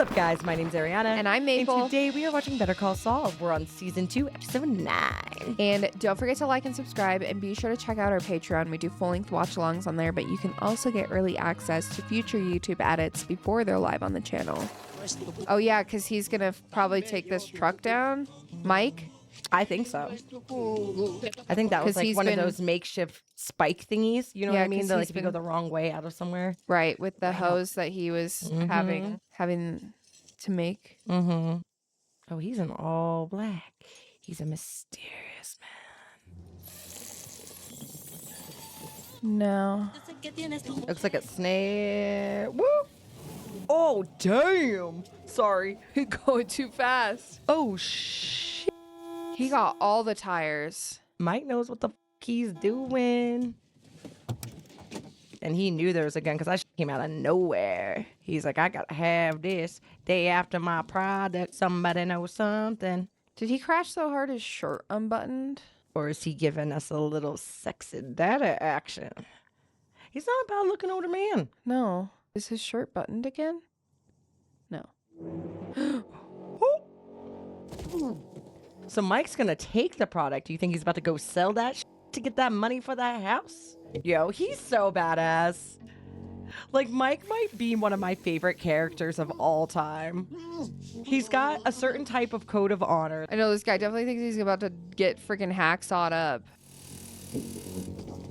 up, guys? My name's Arianna. And I'm Maple. And today we are watching Better Call Saul. We're on season 2, episode 9. And don't forget to like and subscribe, and be sure to check out our Patreon. We do full-length watch-alongs on there, but you can also get early access to future YouTube edits before they're live on the channel. Oh yeah, because he's going to probably take this truck down. Mike? I think so. I think that was like one of those makeshift spike thingies. You know what I mean? That, like, if you go the wrong way out of somewhere. Right, with the hose that he was having to make. Mm-hmm. Oh, he's in all black. He's a mysterious man. No. Looks like a snare. Woo! Oh, damn! Sorry. He's going too fast. Oh, shit. He got all the tires. Mike knows what the he's doing. And he knew there was a gun because I came out of nowhere. He's like, I gotta have this. Day after my product, somebody knows something. Did he crash so hard his shirt unbuttoned? Or is he giving us a little sexy data action? He's not a bad looking older man. No. Is his shirt buttoned again? No. So Mike's gonna take the product. Do you think he's about to go sell that to get that money for that house? Yo, he's so badass. Like, Mike might be one of my favorite characters of all time. He's got a certain type of code of honor. I know this guy definitely thinks he's about to get freaking hacksawed up.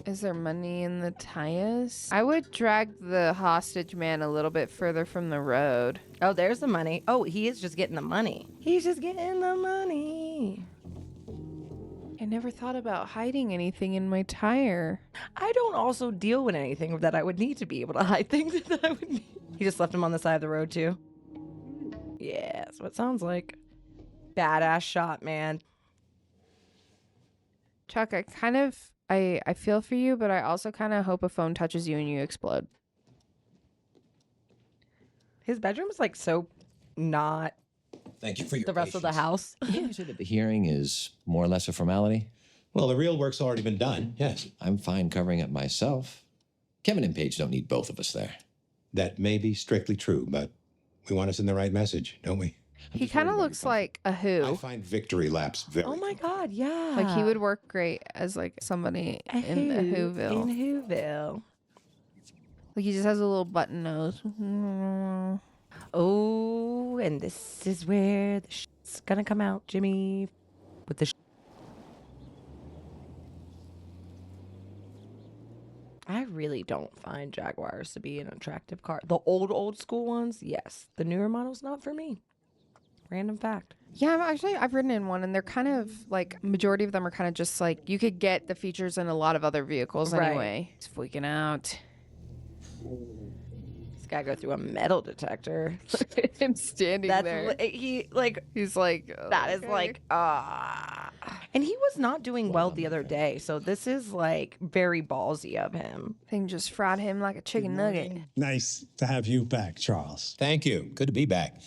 Is there money in the tires? I would drag the hostage man a little bit further from the road. Oh, there's the money. Oh, he is just getting the money. He's just getting the money. I never thought about hiding anything in my tire. I don't also deal with anything that I would need to be able to hide things that I would need. He just left him on the side of the road, too. Yeah, that's what it sounds like. Badass shot, man. Chuck, I feel for you, but I also kind of hope a phone touches you and you explode. His bedroom is like so not. Thank you for your the rest of the house. You say that the hearing is more or less a formality? Well, the real work's already been done, yes. I'm fine covering it myself. Kevin and Paige don't need both of us there. That may be strictly true, but we want to send the right message, don't we? He kind of looks like a Who. I find victory laps very Oh my God, yeah. Like he would work great as like somebody in the Whoville. In Whoville. Like he just has a little button nose. Oh, and this is where the shit's gonna come out, Jimmy. With the I really don't find Jaguars to be an attractive car. The old school ones, yes. The newer models, not for me. Random fact. Yeah, I've ridden in one, and they're kind of like, majority of them are kind of just like, you could get the features in a lot of other vehicles anyway. He's freaking out. He's got to go through a metal detector. Him standing there. He's like, that is like, And he was not doing well the other day, so this is like very ballsy of him. Thing just fried him like a chicken nugget. Nice to have you back, Charles. Thank you. Good to be back.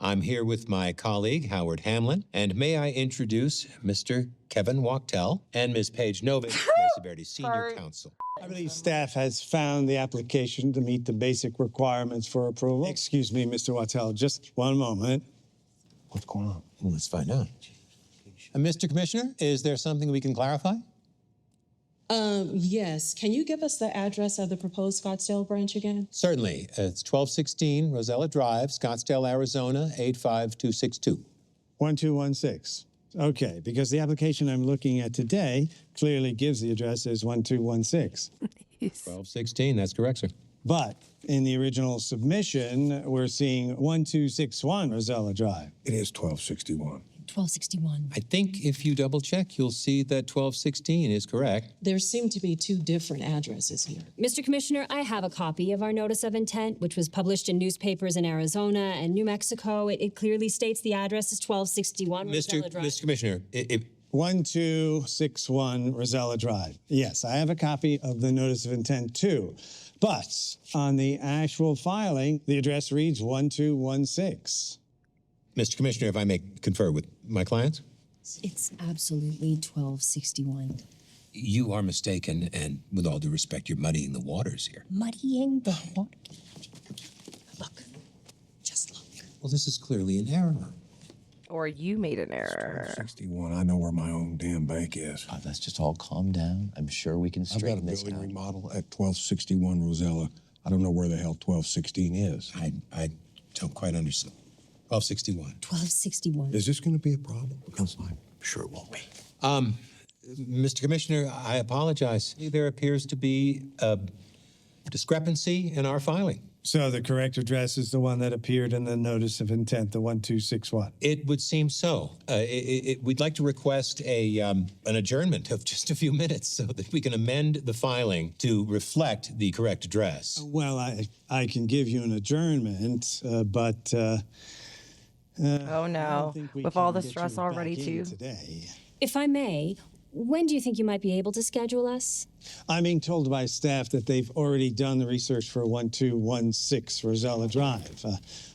I'm here with my colleague, Howard Hamlin, and may I introduce Mr. Kevin Wachtel and Ms. Paige Novik, Mesa Verde's senior counsel. I believe staff has found the application to meet the basic requirements for approval. Excuse me, Mr. Wattel, just one moment. What's going on? Well, let's find out. Mr. Commissioner, is there something we can clarify? Yes. Can you give us the address of the proposed Scottsdale branch again? Certainly. It's 1216 Rosella Drive, Scottsdale, Arizona, 85262. 1216. Okay, because the application I'm looking at today clearly gives the address as 1216. 1216, that's correct, sir. But in the original submission, we're seeing 1261 Rosella Drive. It is 1261. 1261. I think if you double check, you'll see that 1216 is correct. There seem to be two different addresses here. Mr. Commissioner, I have a copy of our notice of intent, which was published in newspapers in Arizona and New Mexico. It clearly states the address is 1261 Rosella Drive. Mr. Commissioner, 1261 Rosella Drive. Yes, I have a copy of the notice of intent too. But on the actual filing, the address reads 1216. Mr. Commissioner, if I may confer with my clients? It's absolutely 1261. You are mistaken, and with all due respect, you're muddying the waters here. Muddying the water. Look. Just look. Well, this is clearly an error. Or you made an error. 61. I know where my own damn bank is. Let's just all calm down. I'm sure we can I've got a straighten this building out. remodel at 1261 Rosella. I don't know where the hell 1216 is. I don't quite understand. 1261. 1261. Is this going to be a problem? Because I'm sure it won't be. Mr. Commissioner, I apologize. There appears to be a discrepancy in our filing. So the correct address is the one that appeared in the notice of intent, the 1261. It would seem so. We'd like to request an adjournment of just a few minutes so that we can amend the filing to reflect the correct address. Well, I can give you an adjournment, but Oh I don't no. think we With can all the get stress you already back in too. today. If I may, when do you think you might be able to schedule us? I'm being told by staff that they've already done the research for 1216 Rosella Drive.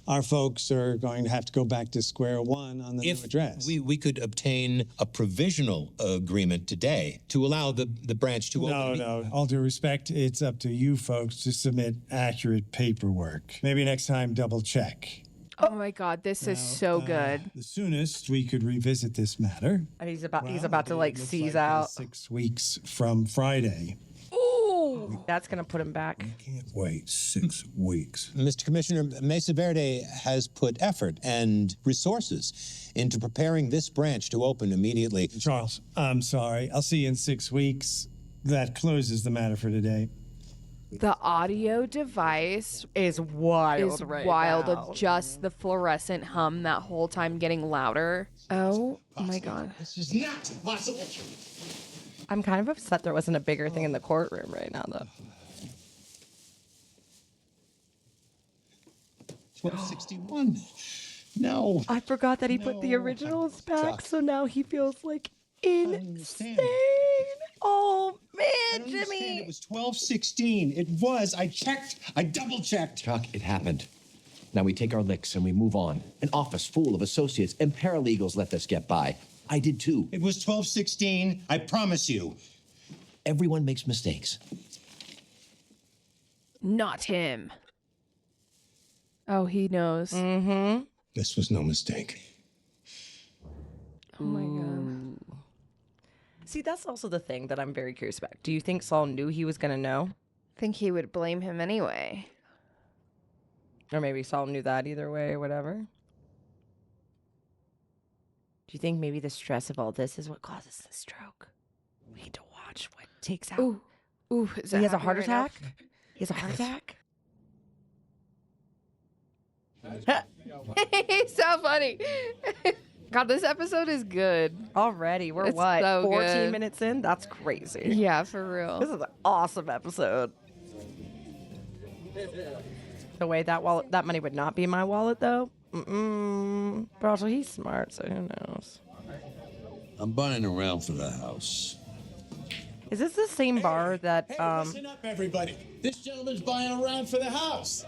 Our folks are going to have to go back to square one on the new address. We could obtain a provisional agreement today to allow the branch to open. No. All due respect, it's up to you folks to submit accurate paperwork. Maybe next time, double check. Oh my God, this is so good. The soonest we could revisit this matter. And he's about to like looks seize like, out. 6 weeks from Friday. Ooh, that's gonna put him back. Can't wait 6 weeks. Mr. Commissioner, Mesa Verde has put effort and resources into preparing this branch to open immediately. Charles, I'm sorry. I'll see you in 6 weeks. That closes the matter for today. The audio device Is wild is right wild now. of just the fluorescent hum that whole time getting louder. Oh my God. This is not possible. I'm kind of upset there wasn't a bigger thing in the courtroom right now, though. 1261. No. I forgot that he put the originals back, so now he feels like insane. Oh man, Jimmy. It was 1216. It was. I checked. I double checked. Chuck, it happened. Now we take our licks and we move on. An office full of associates and paralegals let this get by. I did too. It was 1216. I promise you. Everyone makes mistakes. Not him. Oh, he knows. Mm-hmm. This was no mistake. Oh my God. See, that's also the thing that I'm very curious about. Do you think Saul knew he was gonna know? Think he would blame him anyway. Or maybe Saul knew that either way or whatever. Do you think maybe the stress of all this is what causes the stroke? We need to watch what takes out. Ooh, is that He has a happening heart right now? attack? He has a heart attack? He's so funny. God, this episode is good. Already. We're It's what? so 14 good. minutes in? That's crazy. Yeah, for real. This is an awesome episode. The way that money would not be in my wallet, though. But also, he's smart, so who knows? I'm buying around for the house. Is this the same bar that Listen up, everybody. This gentleman's buying around for the house.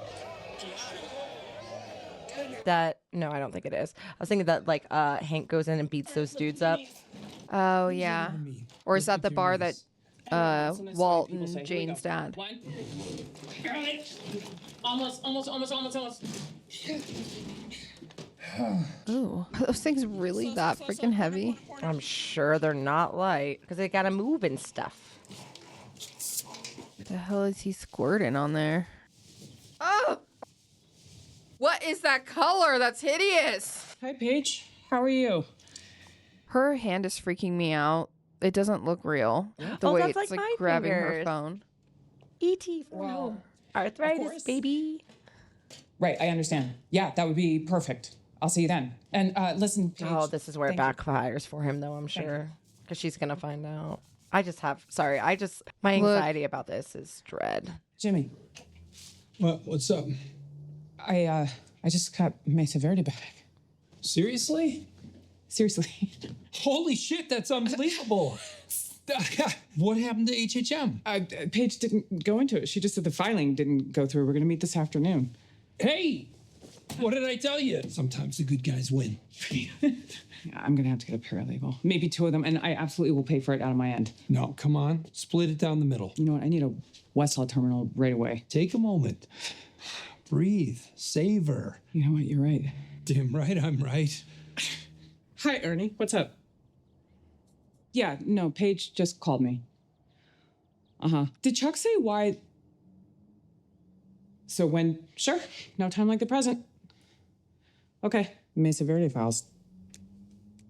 no, I don't think it is. I was thinking that like Hank goes in and beats those dudes up. Oh, yeah. Or is that the bar that Walt and Jane's dad? Almost. Ooh, are those things really that freaking heavy? I'm sure they're not light because they gotta move and stuff. What the hell is he squirting on there? Oh! What is that color? That's hideous. Hi, Paige. How are you? Her hand is freaking me out. It doesn't look real. The Oh, way that's it's like my grabbing her fingers. phone. E.T. Well, arthritis, course. baby. Right, I understand. Yeah, that would be perfect. I'll see you then. And listen, Paige. Oh, this is where it thank you. backfires for him, though, I'm sure. Because she's going to find out. My Look. anxiety about this is dread. Jimmy, What's up? I just got Mesa Verde back. Seriously? Seriously. Holy shit, that's unbelievable. What happened to HHM? Paige didn't go into it. She just said the filing didn't go through. We're going to meet this afternoon. Hey, what did I tell you? Sometimes the good guys win. I'm going to have to get a paralegal. Maybe two of them, and I absolutely will pay for it out of my end. No, come on. Split it down the middle. You know what? I need a Westlaw terminal right away. Take a moment. Breathe. Savor. You know what? You're right. Damn right I'm right. Hi, Ernie. What's up? Yeah, no, Paige just called me. Did Chuck say why? So when? Sure. No time like the present. Okay. Mesa Verde files.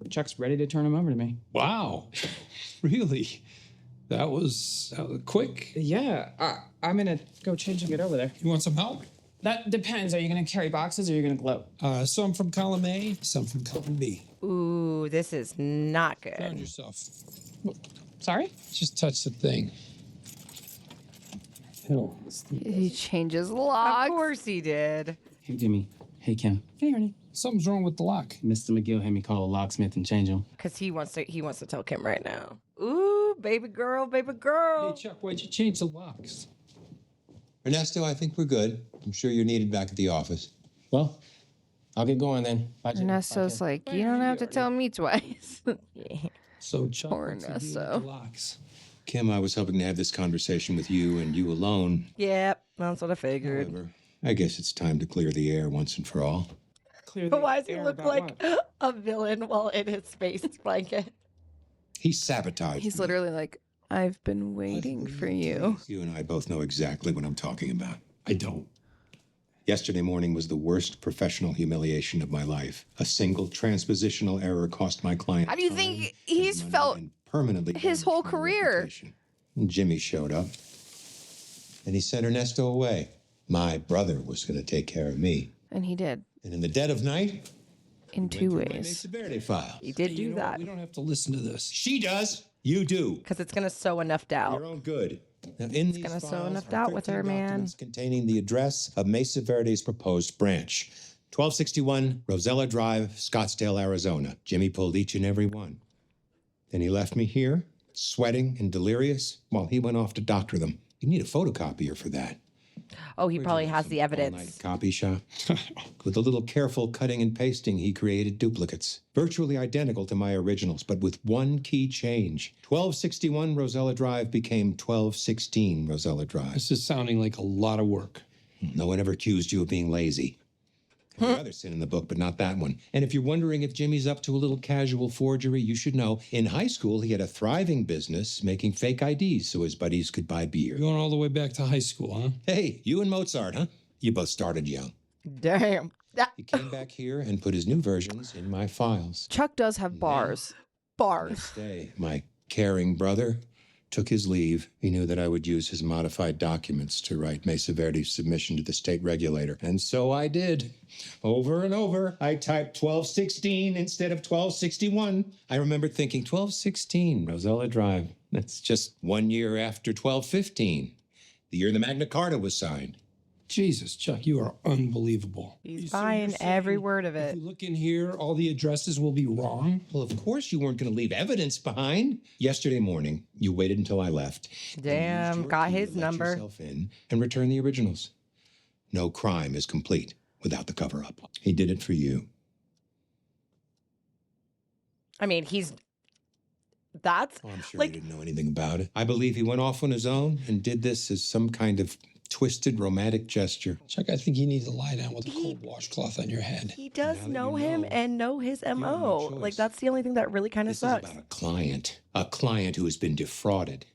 Chuck's ready to turn them over to me. Wow. Really? That was quick. Yeah. I'm gonna go change and get over there. You want some help? That depends. Are you gonna carry boxes or are you gonna gloat? Some from column A, some from column B. Ooh, this is not Found good. yourself. Sorry? Just touch the thing. Hell. He changes Of locks. course he did. Hey, Jimmy. Hey, Kim. Hey, Ernie. Something's wrong with the lock. Mr. McGill had me call a locksmith and change him. Because he wants to tell Kim right now. Ooh, baby girl, baby girl. Hey, Chuck, why'd you change the locks? Ernesto, I think we're good. I'm sure you're needed back at the office. Well, I'll get going then. Bye, Jimmy. Ernesto's Bye, like, you don't have to tell me twice. So Chuck, Poor what's he do with Ernesto. the locks? Kim, I was hoping to have this conversation with you and you alone. Yep, that's what I figured. However, I guess it's time to clear the air once and for all. Clear But why does he air look about like what? a villain while in his space blanket? He sabotaged He's me. literally like, I've been waiting for you. You and I both know exactly what I'm talking about. I don't. Yesterday morning was the worst professional humiliation of my life. A single transpositional error cost my client How do you time think and he's money felt and permanently his damaged whole my career? reputation. And Jimmy showed up, and he sent Ernesto away. My brother was going to take care of me. And he did. And in the dead of night, In two my ways. Mesa Verde file. He did Hey, do you know what? that. We don't have to listen to this. She does. You do. Because it's going to sow enough For doubt. your own good. Now, in these gonna sow files enough are doubt with 13 her, man. documents containing the address of Mesa Verde's proposed branch. 1261 Rosella Drive, Scottsdale, Arizona. Jimmy pulled each and every one. Then he left me here, sweating and delirious, while he went off to doctor them. You need a photocopier for that. Oh, he probably has Some the all-night evidence. copy shop. With a little careful cutting and pasting, he created duplicates, virtually identical to my originals, but with one key change. 1261 Rosella Drive became 1216 Rosella Drive. This is sounding like a lot of work. No one ever accused you of being lazy. Every other sin in the book, but not that one. And if you're wondering if Jimmy's up to a little casual forgery, you should know. In high school, he had a thriving business making fake IDs so his buddies could buy beer. You're going all the way back to high school, huh? Hey, you and Mozart, huh? You both started young. Damn. He came back here and put his new versions in my files. Chuck does have bars. Bars. Next day, my caring brother took his leave. He knew that I would use his modified documents to write Mesa Verde's submission to the state regulator. And so I did. Over and over, I typed 1216 instead of 1261. I remembered thinking 1216 Rosella Drive. That's just 1 year after 1215, the year the Magna Carta was signed. Jesus, Chuck, you are unbelievable. He's So buying you're saying every word of If it. you look in here, all the addresses will be wrong. Well, of course you weren't going to leave evidence behind. Yesterday morning, you waited until I left. and Damn, used your got key to his let number. yourself in and return the originals. No crime is complete without the cover-up. He did it for you. I mean, that's Oh, I'm sure like, he didn't know anything about it. I believe he went off on his own and did this as some kind of twisted romantic gesture. Chuck, I think you need to lie down with a cold washcloth on your head. he does Now that know you him know, and know his have no MO. choice. Like, that's the only thing that really kind of This is sucks. about a client who has been defrauded.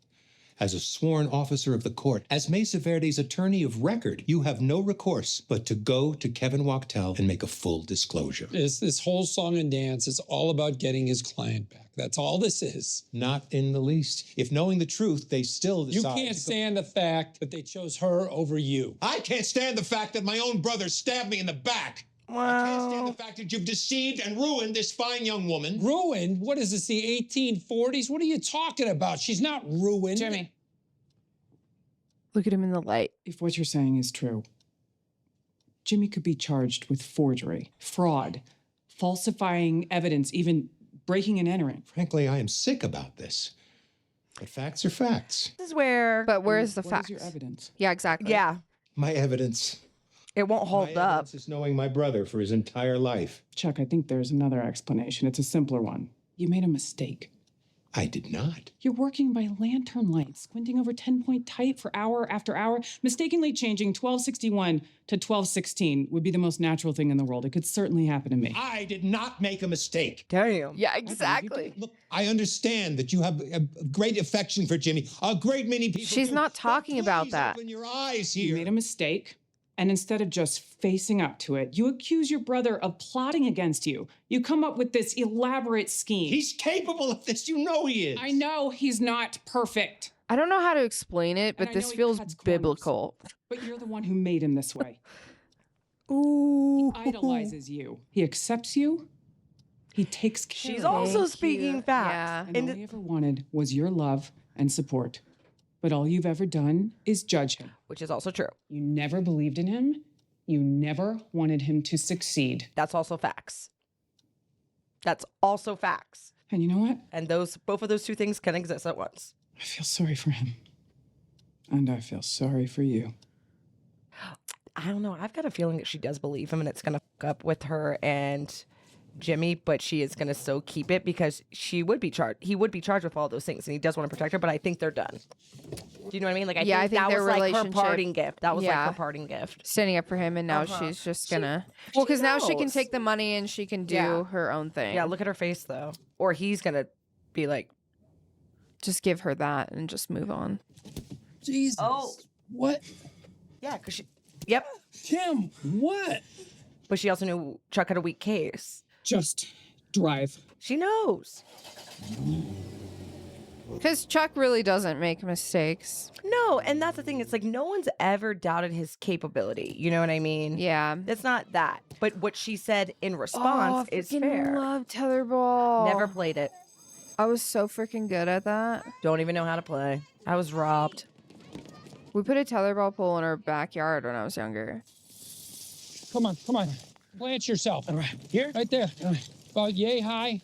As a sworn officer of the court, as Mesa Verde's attorney of record, you have no recourse but to go to Kevin Wachtel and make a full disclosure. This whole song and dance is all about getting his client back. That's all this is. Not in the least. If knowing the truth, they still You decide. can't stand the fact that they chose her over you. I can't stand the fact that my own brother stabbed me in the back. I can't stand the Well, fact that you've deceived and ruined this fine young woman. Ruined? What is this, the 1840s? What are you talking about? She's not ruined. Jimmy, Look at him in the light. if what you're saying is true, Jimmy could be charged with forgery, fraud, falsifying evidence, even breaking and entering. Frankly, I am sick about this. But facts are facts. this is where, But where's the What facts? is your evidence? Yeah, exactly. yeah, My evidence. it won't hold my up. evidence is knowing my brother for his entire life. Chuck, I think there's another explanation. It's a simpler one. You made a mistake. I did not. You're working by lantern light, squinting over 10-point type for hour after hour. Mistakenly changing 1261 to 1216 would be the most natural thing in the world. It could certainly happen to me. I did not make a mistake. Damn. Yeah, exactly. Look, I understand that you have a great affection for Jimmy. A great many people She's do. not But talking about please that. Open your eyes You here. made a mistake, and instead of just facing up to it, you accuse your brother of plotting against you. You come up with this elaborate scheme. He's capable of this. You know he is. I know he's not perfect, I don't know how to explain it, but I this know he feels cuts corners. biblical. but you're the one who made him this way. Ooh. He idolizes you. He accepts you. He takes care She's of you. also Thank speaking you. facts. And all he ever wanted was your love and support. But all you've ever done is judge him. Which is also true. You never believed in him. You never wanted him to succeed. That's also facts. That's also facts. And you know what? And both of those two things can exist at once. I feel sorry for him. And I feel sorry for you. I don't know. I've got a feeling that she does believe him and it's going to fuck up with her and Jimmy, but she is going to still keep it because he would be charged with all those things and he does want to protect her, but I think they're done. Do you know what I mean? Like, I think that their was like her relationship- parting gift. That was like Yeah. her parting gift. Standing up for him, and now she's just gonna. Well, because now she can knows. take the money and she can do Yeah. her own thing. Yeah, look at her face though. Or he's going to be like, Just give her that and just move on. Jesus. Oh. What? yeah, because she, yep. Kim, what? But she also knew Chuck had a weak case. Just drive. She knows. Because Chuck really doesn't make mistakes. No, and that's the thing. It's like no one's ever doubted his capability. You know what I mean? Yeah. It's not that. But what she said in response is I fair. love tetherball. Never played it. I was so freaking good at that. Don't even know how to play. I was robbed. We put a tetherball pool in our backyard when I was younger. Come on, come on. Plant yourself. All right. Here? Right there. About yay high.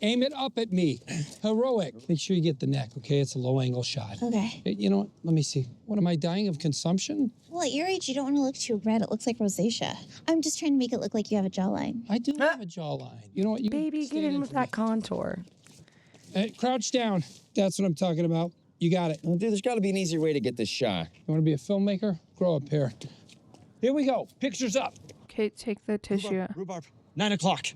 Aim it up at me. Heroic. Make sure you get the neck, okay? It's a low angle shot. Okay. You know what? Let me see. What, am I dying of consumption? Well, at your age, you don't want to look too red. It looks like rosacea. I'm just trying to make it look like you have a jawline. I do have a jawline. You know what? You Baby, get stand in with for that me. contour. Crouch down. That's what I'm talking about. You got it. Dude, there's got to be an easier way to get this shot. You want to be a filmmaker? Grow up here. Here we go. Pictures up. Kate, take the tissue. Rhubarb, 9 o'clock.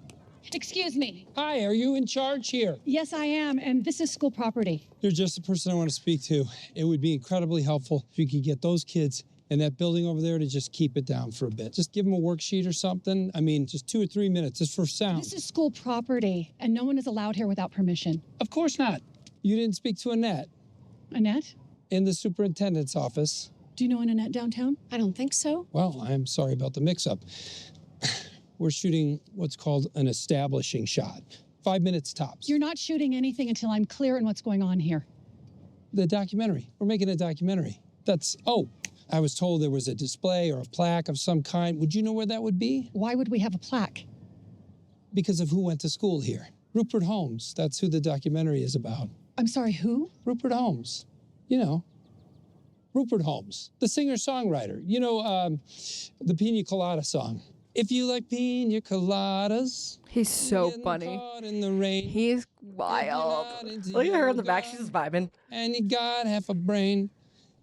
Excuse me. Hi, are you in charge here? Yes, I am, and this is school property. You're just the person I want to speak to. It would be incredibly helpful if you could get those kids in that building over there to just keep it down for a bit. Just give them a worksheet or something. I mean, just 2 or 3 minutes, just for sound. This is school property, and no one is allowed here without permission. Of course not. You didn't speak to Annette Annette? in the superintendent's office. Do you know an Annette downtown? I don't think so. Well, I'm sorry about the mix-up. We're shooting what's called an establishing shot. 5 minutes tops. You're not shooting anything until I'm clear on what's going on here. The documentary. We're making a documentary. I was told there was a display or a plaque of some kind. Would you know where that would be? Why would we have a plaque? Because of who went to school here. Rupert Holmes. That's who the documentary is about. I'm sorry, who? Rupert Holmes. You know, Rupert Holmes, the singer-songwriter. You know, the Pina Colada song. If you like pina coladas. He's so getting funny. caught in the rain. He's wild. Look at her in the back. She's just vibing. And you got half a brain.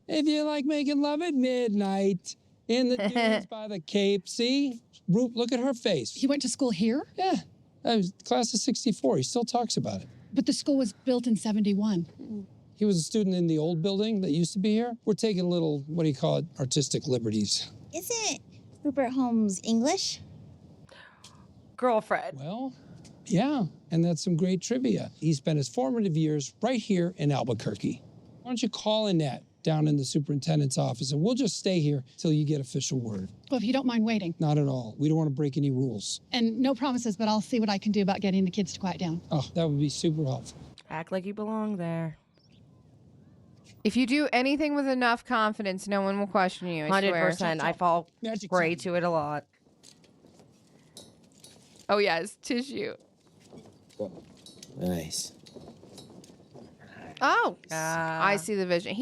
If you like making love at midnight in the dunes by the Cape, see? Look at her face. He went to school here? Yeah, that was class of '64. He still talks about it. But the school was built in 71. He was a student in the old building that used to be here. We're taking a little, what do you call it, artistic liberties. Isn't Rupert Holmes English? Girlfriend. Well, yeah, and that's some great trivia. He spent his formative years right here in Albuquerque. Why don't you call Annette down in the superintendent's office, and we'll just stay here till you get official word. Well, if you don't mind waiting. Not at all. We don't want to break any rules. And no promises, but I'll see what I can do about getting the kids to quiet down. Oh, that would be super helpful. Act like you belong there. If you do anything with enough confidence, no one will question you. I swear. 100%. I fall prey to it a lot. Oh yeah, it's tissue. Nice. Oh, I see the vision.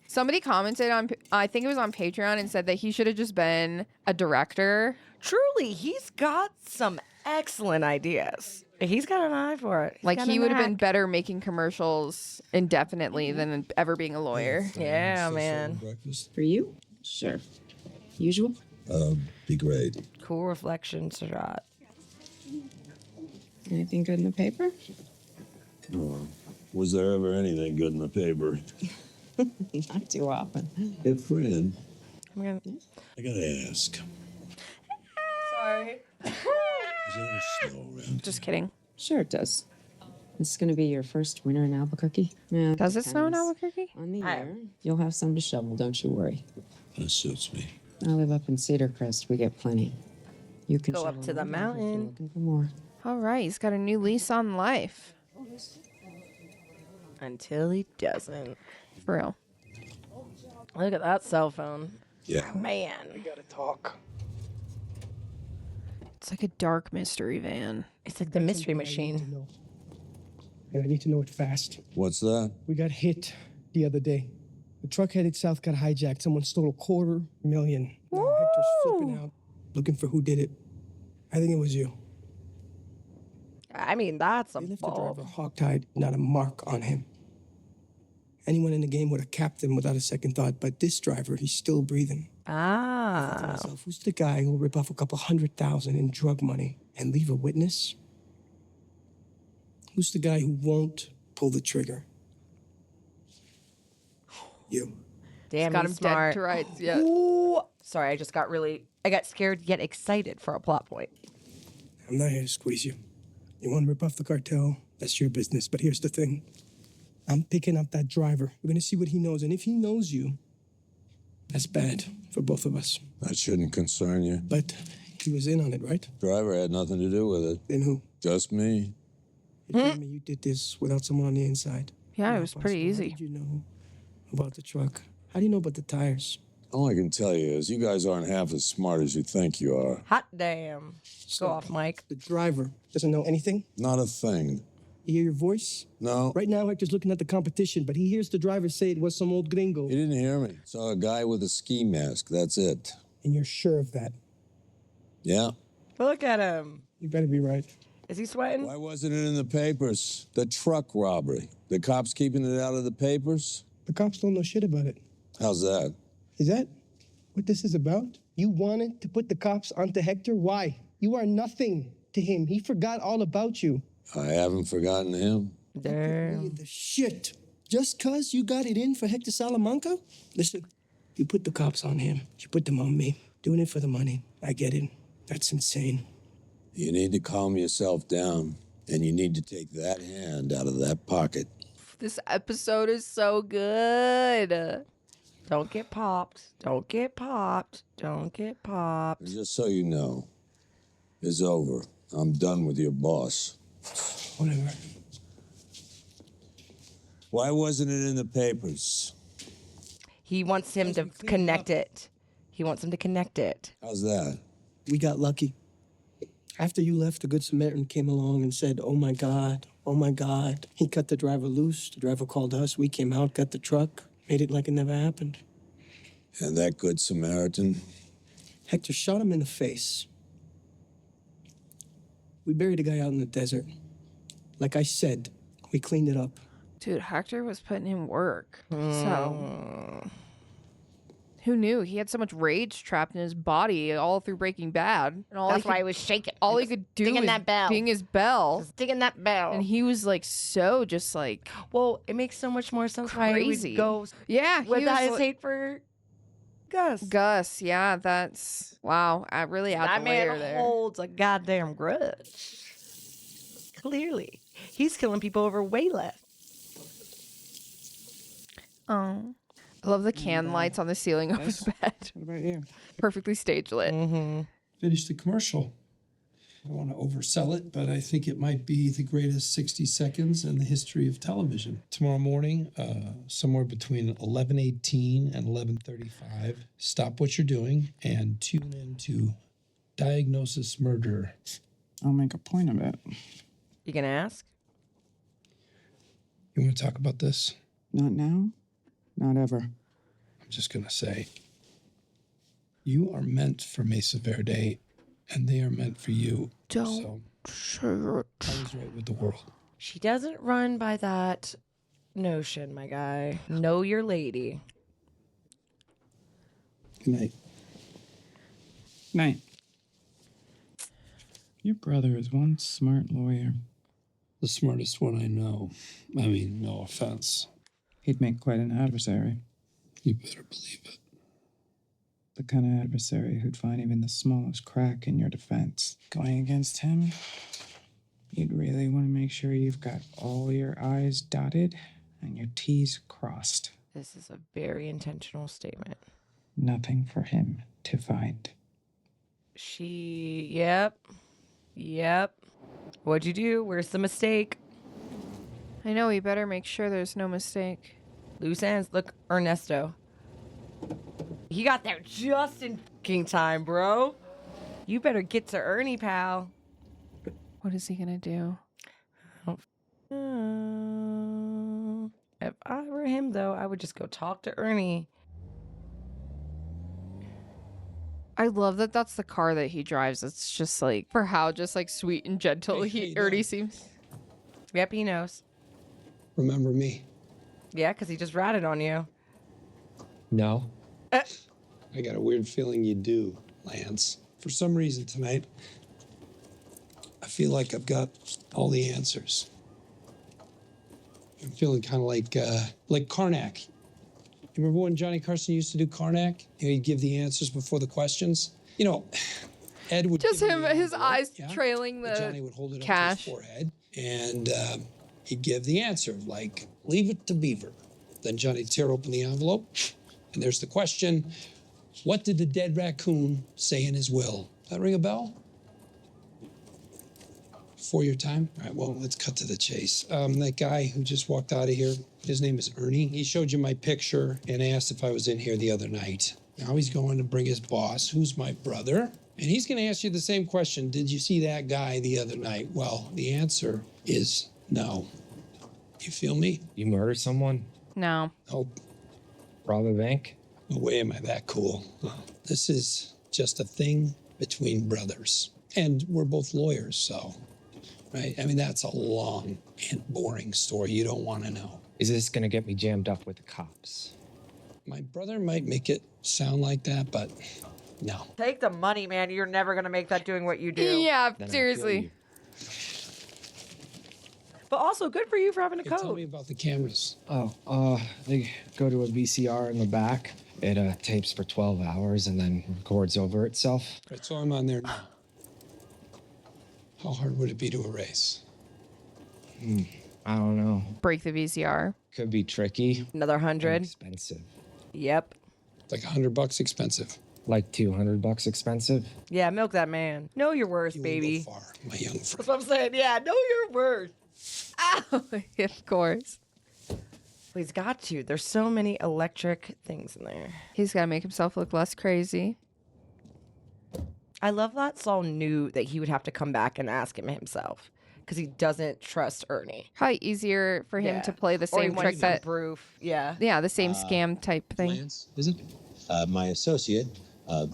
Somebody commented on, I think it was on Patreon, and said that he should have just been a director. Truly, he's got some excellent ideas. He's got an eye for it. Like, he would have been better making commercials indefinitely than ever being a lawyer. Yeah, man. Breakfast? For you? Sure. Usual? Be great. Cool reflection shot. Anything good in the paper? Was there ever anything good in the paper? Not too often. Hey, friend. I gotta ask. Sorry. Is there snow around? Just kidding. Sure it does. This is going to be your first winter in Albuquerque. Yeah, Does it snow in depends. Albuquerque? On the air. You'll have some to shovel, don't you worry. That suits me. I live up in Cedar Crest. We get plenty. You can Go up shovel to the whenever if you're mountain. looking for more. All right, he's got a new lease on life. Until he doesn't. For real. Look at that cell phone. Yeah. Man. We gotta talk. It's like a dark mystery van. It's like the mystery machine. And I need to know it fast. What's that? We got hit the other day. The truck headed south got hijacked. Someone stole $250,000. Now Hector's flipping out, looking for who did it. I think it was you. I mean, that's a They left the ball. driver hogtied, not a mark on him. Anyone in the game would have capped him without a second thought, but this driver, he's still breathing. I thought to myself, who's the guy who'll rip off a couple $100,000 in drug money and leave a witness? Who's the guy who won't pull the trigger? You. Damn, Got he's him dead smart. to rights, yeah. Ooh. Sorry, I got scared yet excited for a plot point. I'm not here to squeeze you. You want to rip off the cartel? That's your business. But here's the thing. I'm picking up that driver. We're going to see what he knows. And if he knows you, that's bad for both of us. That shouldn't concern you. But he was in on it, right? Driver had nothing to do with it. Then who? Just me. You're telling me you did this without someone on the inside? Yeah, it was pretty How easy. did you know about the truck? How do you know about the tires? All I can tell you is you guys aren't half as smart as you think you are. Hot damn. Go off, Mike. The driver doesn't know anything? Not a thing. You hear your voice? No. Right now, Hector's looking at the competition, but he hears the driver say it was some old gringo. He didn't hear me. Saw a guy with a ski mask. That's it. And you're sure of that? Yeah. Look at him. You better be right. Is he sweating? Why wasn't it in the papers? The truck robbery. The cops keeping it out of the papers? The cops don't know shit about it. How's that? Is that what this is about? You wanted to put the cops onto Hector? Why? You are nothing to him. He forgot all about you. I haven't forgotten him. Damn. The shit. Just cause you got it in for Hector Salamanca? Listen, you put the cops on him. You put them on me. Doing it for the money. I get it. That's insane. You need to calm yourself down, and you need to take that hand out of that pocket. This episode is so good. Don't get popped. Don't get popped. Don't get popped. And just so you know, it's over. I'm done with your boss. Whatever. Why wasn't it in the papers? He wants him to connect it. He wants him to connect it. How's that? We got lucky. After you left, the Good Samaritan came along and said, oh my God, oh my God. He cut the driver loose. The driver called us. We came out, got the truck, made it like it never happened. And that Good Samaritan? Hector shot him in the face. We buried the guy out in the desert. Like I said, we cleaned it up. Dude, Hector was putting in work. So, who knew? He had so much rage trapped in his body all through Breaking Bad. And all That's why he was shaking. All he could do dinging was that bell. ding his bell. Just dinging that bell. And he was like so just like well, it makes so much more sense why he crazy. would go Yeah, with he was his like- hate for Gus. Gus, yeah, that's wow. I really That add the layer man there. holds a goddamn grudge. Clearly. He's killing people over way less. Oh. I love the can lights on the ceiling of his bed. What about you? Perfectly stage lit. Finished the commercial. I don't want to oversell it, but I think it might be the greatest 60 seconds in the history of television. Tomorrow morning, somewhere between 11:18 and 11:35, stop what you're doing and tune into Diagnosis Murder. I'll make a point of it. You gonna ask? You want to talk about this? Not now, not ever. I'm just going to say, you are meant for Mesa Verde, and they are meant for you. Don't So I was right with the world. She doesn't run by that notion, my guy. Know your lady. Good night. Night. Your brother is one smart lawyer. The smartest one I know. I mean, no offense. He'd make quite an adversary. You better believe it. The kind of adversary who'd find even the smallest crack in your defense. Going against him, you'd really want to make sure you've got all your I's dotted and your T's crossed. This is a very intentional statement. Nothing for him to find. Yep. What'd you do? Where's the mistake? I know, we better make sure there's no mistake. Loose ends. Look, Ernesto. He got there just in fucking time, bro. You better get to Ernie, pal. What is he gonna do? If I were him, though, I would just go talk to Ernie. I love that that's the car that he drives. It's just like, for how just like sweet and gentle he already seems. Yep, he knows. Remember me? Yeah, because he just ratted on you. No. I got a weird feeling you do, Lance. For some reason tonight, I feel like I've got all the answers. I'm feeling kind of like Karnak. You remember when Johnny Carson used to do Karnak? You know, he'd give the answers before the questions. You know, Ed would just give him, the his envelope, eyes yeah? trailing the Johnny would hold it cash. up to his forehead, and he'd give the answer, like, leave it to Beaver. Then Johnny'd tear open the envelope, and there's the question, what did the dead raccoon say in his will? Does that ring a bell? For your time? All right, well, let's cut to the chase. That guy who just walked out of here, his name is Ernie. He showed you my picture and asked if I was in here the other night. Now he's going to bring his boss, who's my brother, and he's going to ask you the same question. Did you see that guy the other night? Well, the answer is no. You feel me? You murdered someone? No. Nope. Rob a bank? No way am I that cool. This is just a thing between brothers. And we're both lawyers, so, right? I mean, that's a long and boring story you don't want to know. Is this gonna get me jammed up with the cops? My brother might make it sound like that, but no. Take the money, man. You're never going to make that doing what you do. Yeah, Then I seriously. But also, good for you for having a Hey, tell coat. me about the cameras. They go to a VCR in the back. It tapes for 12 hours and then records over itself. Right, so I'm on there now. How hard would it be to erase? I don't know. Break the VCR. Could be tricky. Another 100. Expensive. Yep. Like $100 expensive. Like $200 expensive. Yeah, milk that man. Know your worth, You baby. won't go far, my young friend. That's what I'm saying. Yeah, know your worth. Oh, of course. Well, he's got to. There's so many electric things in there. He's got to make himself look less crazy. I love that Saul knew that he would have to come back and ask him himself because he doesn't trust Ernie. Probably easier for him Yeah. to play the Or he same wants trick some that, proof. Yeah. yeah, the same scam type thing. Lance, is it? My associate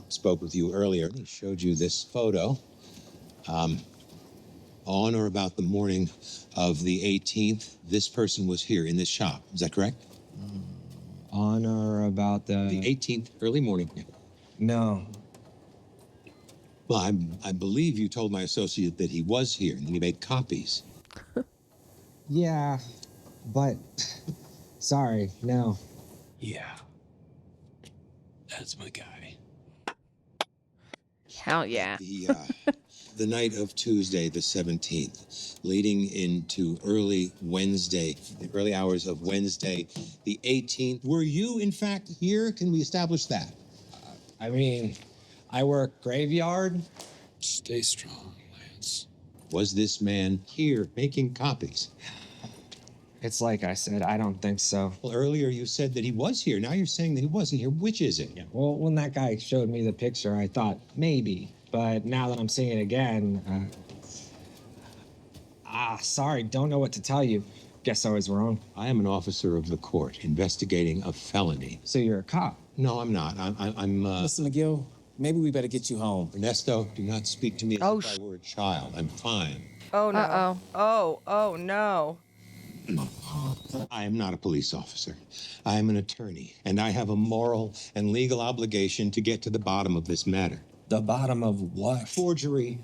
spoke with you earlier. He showed you this photo. On or about the morning of the 18th, this person was here in this shop. Is that correct? On or about The 18th, early morning. No. Well, I believe you told my associate that he was here and he made copies. Yeah, but sorry, no. Yeah. That's my guy. Hell yeah. The night of Tuesday, the 17th, leading into early Wednesday, the early hours of Wednesday, the 18th. Were you, in fact, here? Can we establish that? I mean, I work graveyard. Stay strong, Lance. Was this man here making copies? It's like I said, I don't think so. Well, earlier you said that he was here. Now you're saying that he wasn't here. Which is it? Yeah, well, when that guy showed me the picture, I thought maybe. But now that I'm seeing it again, sorry, don't know what to tell you. Guess I was wrong. I am an officer of the court investigating a felony. So you're a cop? No, I'm not. I'm Mr. McGill, maybe we better get you home. Ernesto, do not speak to me as if I were a child. I'm fine. Oh, no. Oh, no. I am not a police officer. I am an attorney, and I have a moral and legal obligation to get to the bottom of this matter. The bottom of what? Forgery,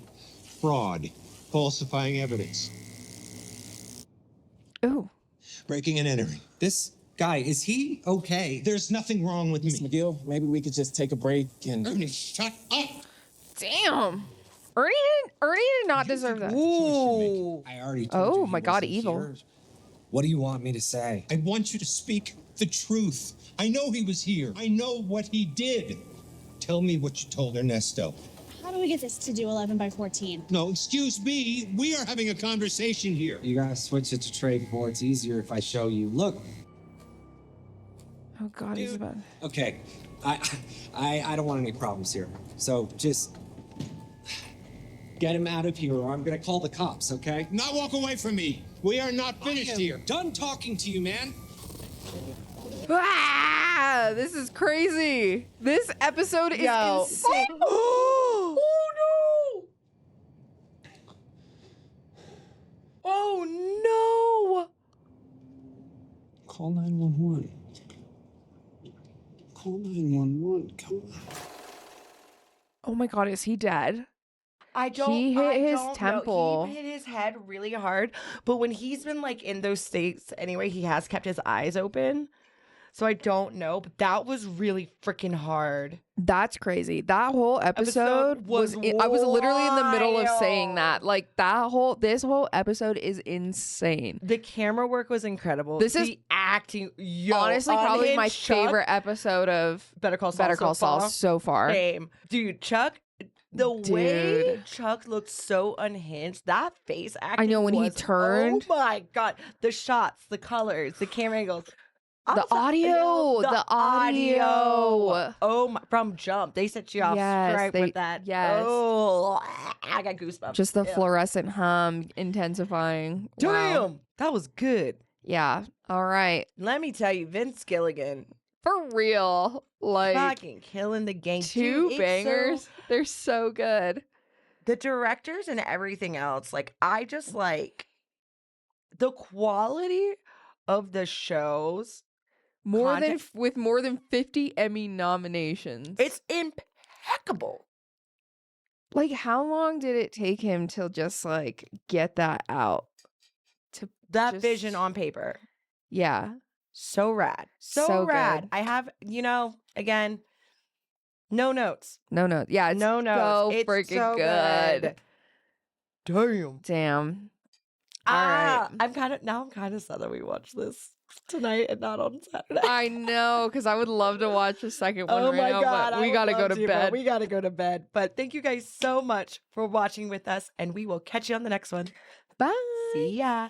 fraud, falsifying evidence. Ooh. Breaking and entering. This guy, is he okay? There's nothing wrong with Miss me. McGill, maybe we could just take a break and... Ernie, shut up! Damn. Ernie did not deserve that. Ooh. I already told you. Oh my God, wasn't evil. here. What do you want me to say? I want you to speak the truth. I know he was here. I know what he did. Tell me what you told Ernesto. How do we get this to do 11 by 14? No, excuse me. We are having a conversation here. You gotta switch it to trade for. It's easier if I show you. Look. Oh God, he's about. Okay, I don't want any problems here. So just get him out of here, or I'm gonna call the cops. Okay? Not walk away from me. We are not finished here. Done talking to you, man. Ah, this is crazy. This episode is insane. Oh, no. Oh, no. Call 911. Call 911. Come on. Oh my God, is he dead? I don't. He hit I his don't temple. Know. He hit his head really hard. But when he's been like in those states anyway, he has kept his eyes open. So I don't know. But that was really freaking hard. That's crazy. That whole episode was I was literally in the middle of saying that. Like this whole episode is insane. The camera work was incredible. This is the acting. honestly probably my unhinged Chuck, favorite episode of Better Call Saul. So far. Same. Dude, Chuck. The way Chuck looked so unhinged, that face acting. I know when he turned. Oh my God. The shots, the colors, the camera angles. The audio. The audio. Oh my, from jump. They set you off straight with that. Yes. Oh, I got goosebumps. Just the fluorescent hum intensifying. Damn. Wow. That was good. Yeah. All right. Let me tell you, Vince Gilligan. For real. Like Fucking killing the game. Two Dude, bangers. They're so good. The directors and everything else, like, I just like the quality of the shows. With more than 50 Emmy nominations. It's impeccable. Like, how long did it take him to just like get that out? To that vision on paper. Yeah. So rad. So rad. Good. I have, again, no notes. No notes. Yeah, it's no notes. So it's freaking so good. Damn. All right. I'm kind of sad that we watched this tonight and not on Saturday. I know, because I would love to watch the second one right now, God, but we gotta go to bed. We gotta go to bed. But thank you guys so much for watching with us, and we will catch you on the next one. Bye. See ya.